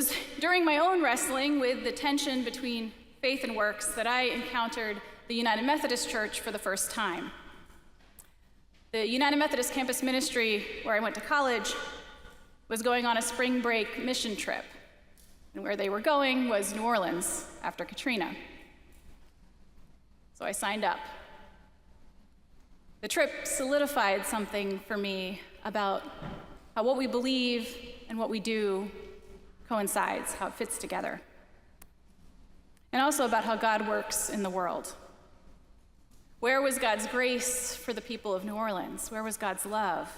was during my own wrestling with the tension between faith and works that I encountered the United Methodist Church for the first time. The United Methodist Campus Ministry, where I went to college, was going on a spring break mission trip. And where they were going was New Orleans after Katrina. So I signed up. The trip solidified something for me about how what we believe and what we do coincides, how it fits together. And also about how God works in the world. Where was God's grace for the people of New Orleans? Where was God's love?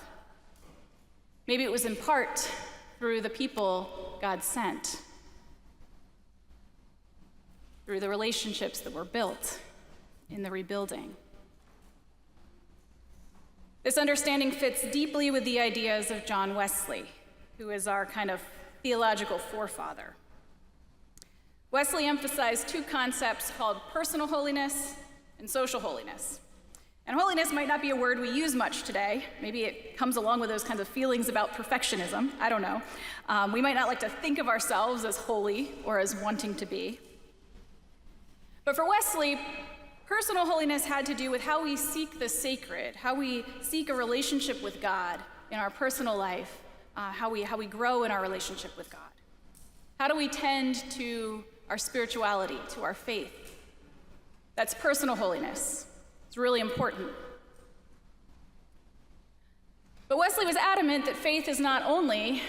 Maybe it was in part through the people God sent, through the relationships that were built in the rebuilding. This understanding fits deeply with the ideas of John Wesley, who is our kind of theological forefather. Wesley emphasized two concepts called personal holiness and social holiness. And holiness might not be a word we use much today. Maybe it comes along with those kinds of feelings about perfectionism. I don't know. We might not like to think of ourselves as holy or as wanting to be. But for Wesley, personal holiness had to do with how we seek the sacred, how we seek a relationship with God in our personal life, how we grow in our relationship with God. How do we tend to our spirituality, to our faith? That's personal holiness. It's really important. But Wesley was adamant that faith is not only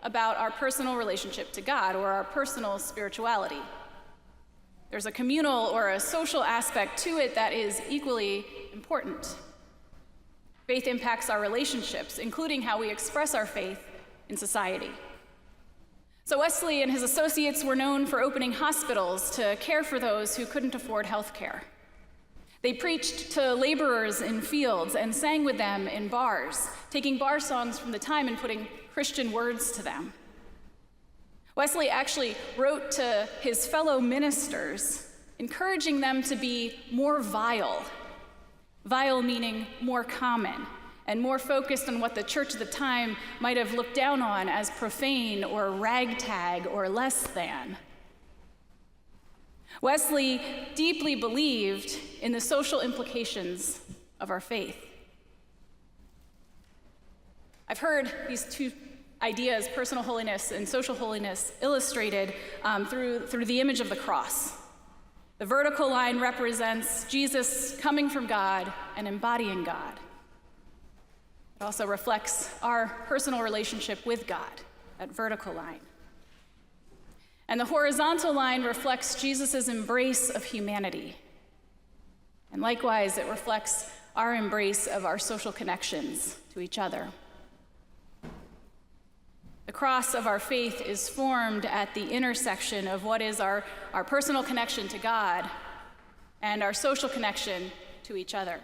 about our personal relationship to God or our personal spirituality. There's a communal or a social aspect to it that is equally important. Faith impacts our relationships, including how we express our faith in society. So Wesley and his associates were known for opening hospitals to care for those who couldn't afford health care. They preached to laborers in fields and sang with them in bars, taking bar songs from the time and putting Christian words to them. Wesley actually wrote to his fellow ministers, encouraging them to be more vile. Vile meaning more common, and more focused on what the church at the time might have looked down on as profane or ragtag or less than. Wesley deeply believed in the social implications of our faith. I've heard these two ideas, personal holiness and social holiness, illustrated through the image of the cross. The vertical line represents Jesus coming from God and embodying God. It also reflects our personal relationship with God, that vertical line. And the horizontal line reflects Jesus' embrace of humanity. And likewise, it reflects our embrace of our social connections to each other. The cross of our faith is formed at the intersection of what is our personal connection to God and our social connection to each other.